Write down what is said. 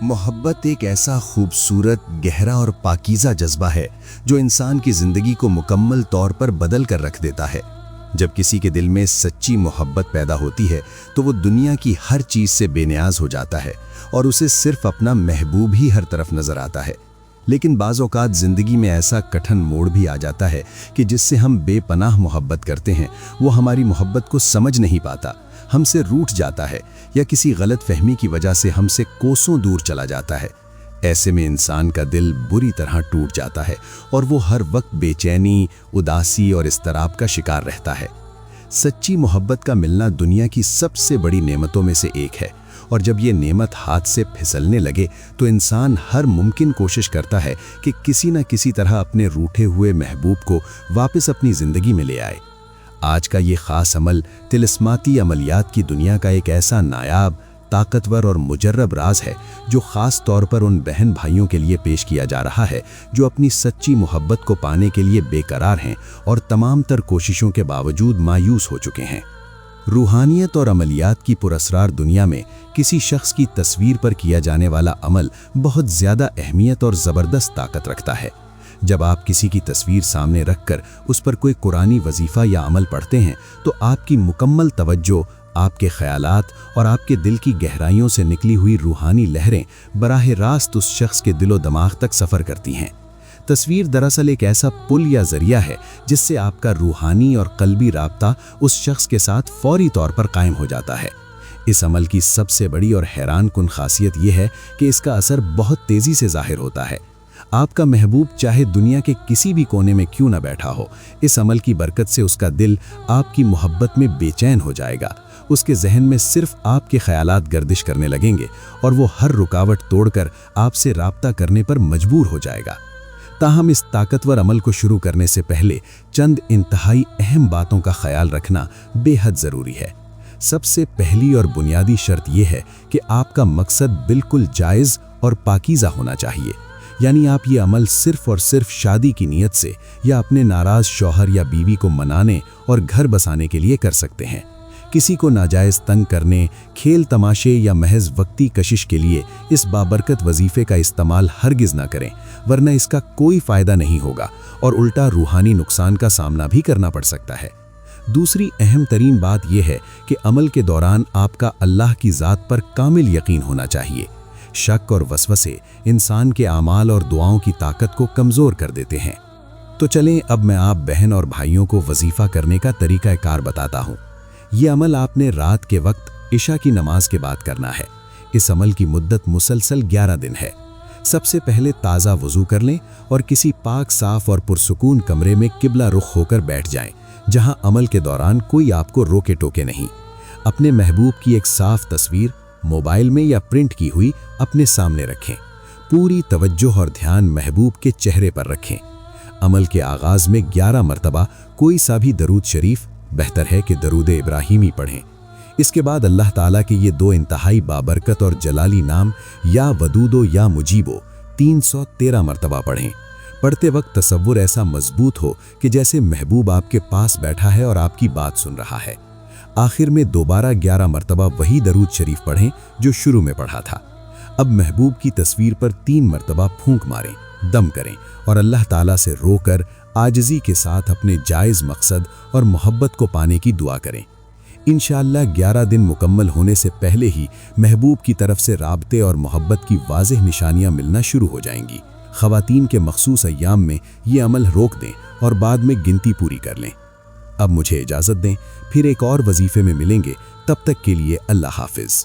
मोहब्बत एक ऐसा खूबसूरत, गहरा और पाकीज़ा जज्बा है जो इंसान की ज़िंदगी को मुकम्मल तौर पर बदल कर रख देता है। जब किसी के दिल में सच्ची मोहब्बत पैदा होती है तो वो दुनिया की हर चीज़ से बेनियाज हो जाता है और उसे सिर्फ अपना महबूब ही हर तरफ नज़र आता है। लेकिन बाज़ औक़ात ज़िंदगी में ऐसा कठिन मोड़ भी आ जाता है कि जिससे हम बेपनाह मोहब्बत करते हैं वो हमारी मोहब्बत को समझ नहीं पाता, हमसे रूठ जाता है या किसी गलत फहमी की वजह से हमसे कोसों दूर चला जाता है। ऐसे में इंसान का दिल बुरी तरह टूट जाता है और वो हर वक्त बेचैनी, उदासी और इज़्तिराब का शिकार रहता है। सच्ची मोहब्बत का मिलना दुनिया की सबसे बड़ी नेमतों में से एक है और जब ये नेमत हाथ से फिसलने लगे तो इंसान हर मुमकिन कोशिश करता है कि किसी न किसी तरह अपने रूठे हुए महबूब को वापस अपनी ज़िंदगी में ले आए। आज का ये ख़ास अमल तिलिस्माती अमलियात की दुनिया का एक ऐसा नायाब, ताकतवर और मुजर्रब राज है जो ख़ास तौर पर उन बहन भाइयों के लिए पेश किया जा रहा है जो अपनी सच्ची मोहब्बत को पाने के लिए बेकरार हैं और तमाम तर कोशिशों के बावजूद मायूस हो चुके हैं। रूहानियत और अमलियात की पुरअसरार दुनिया में किसी शख्स की तस्वीर पर किया जाने वाला अमल बहुत ज़्यादा अहमियत और ज़बरदस्त ताकत रखता है। जब आप किसी की तस्वीर सामने रखकर उस पर कोई कुरानी वजीफ़ा या अमल पढ़ते हैं तो आपकी मुकम्मल तवज्जो, आपके ख्यालात और आपके दिल की गहराइयों से निकली हुई रूहानी लहरें बराह रास्त उस शख्स के दिलो दिमाग तक सफ़र करती हैं। तस्वीर दरअसल एक ऐसा पुल या ज़रिया है जिससे आपका रूहानी और क़ल्बी राब्ता उस शख्स के साथ फ़ौरी तौर पर कायम हो जाता है। इस अमल की सबसे बड़ी और हैरान कुन खासियत यह है कि इसका असर बहुत तेज़ी से ज़ाहिर होता है। आपका महबूब चाहे दुनिया के किसी भी कोने में क्यों न बैठा हो, इस अमल की बरकत से उसका दिल आपकी मोहब्बत में बेचैन हो जाएगा। उसके जहन में सिर्फ आपके ख्यालात गर्दिश करने लगेंगे और वो हर रुकावट तोड़कर आपसे राब्ता करने पर मजबूर हो जाएगा। ताहम इस ताकतवर अमल को शुरू करने से पहले चंद इंतहाई अहम बातों का ख्याल रखना बेहद ज़रूरी है। सबसे पहली और बुनियादी शर्त यह है कि आपका मकसद बिल्कुल जायज़ और पाकीज़ा होना चाहिए। यानी आप ये अमल सिर्फ और सिर्फ शादी की नीयत से या अपने नाराज़ शौहर या बीवी को मनाने और घर बसाने के लिए कर सकते हैं। किसी को नाजायज़ तंग करने, खेल तमाशे या महज वक्ती कशिश के लिए इस बाबरकत वजीफ़े का इस्तेमाल हरगिज़ ना करें, वरना इसका कोई फ़ायदा नहीं होगा और उल्टा रूहानी नुकसान का सामना भी करना पड़ सकता है। दूसरी अहम तरीन बात यह है कि अमल के दौरान आपका अल्लाह की ज़ात पर कामिल यकीन होना चाहिए। शक और वसवसे इंसान के आमाल और दुआओं की ताकत को कमज़ोर कर देते हैं। तो चलें अब मैं आप बहन और भाइयों को वजीफ़ा करने का तरीक़ाकार बताता हूँ। ये अमल आपने रात के वक्त इशा की नमाज के बाद करना है। इस अमल की मुद्दत मुसलसल 11 दिन है। सबसे पहले ताज़ा वज़ू कर लें और किसी पाक, साफ़ और पुरसुकून कमरे में किबला रुख होकर बैठ जाएं, जहां अमल के दौरान कोई आपको रोके टोके नहीं। अपने महबूब की एक साफ़ तस्वीर मोबाइल में या प्रिंट की हुई अपने सामने रखें। पूरी तवज्जो और ध्यान महबूब के चेहरे पर रखें। अमल के आगाज़ में 11 मरतबा कोई सा भी दरूद शरीफ, बेहतर है कि दरूद इब्राहिमी पढ़ें। इसके बाद अल्लाह ताला के ये 2 इंतहाई बाबरकत और जलाली नाम या वदूदो या मुजीबो 313 मरतबा पढ़ें। पढ़ते वक्त तसव्वुर ऐसा मजबूत हो कि जैसे महबूब आपके पास बैठा है और आपकी बात सुन रहा है। आखिर में दोबारा 11 मरतबा वही दरूद शरीफ पढ़ें जो शुरू में पढ़ा था। अब महबूब की तस्वीर पर 3 मरतबा फूंक मारें, दम करें और अल्लाह ताला से रोकर आजिज़ी के साथ अपने जायज़ मकसद और मोहब्बत को पाने की दुआ करें। इंशाअल्लाह 11 दिन मुकम्मल होने से पहले ही महबूब की तरफ से राब्ते और मोहब्बत की वाज़ेह निशानियां मिलना शुरू हो जाएंगी। ख़वातीन के मखसूस अय्याम में ये अमल रोक दें और बाद में गिनती पूरी कर लें। अब मुझे इजाज़त दें, फिर एक और वजीफ़े में मिलेंगे। तब तक के लिए अल्लाह हाफ़िज़।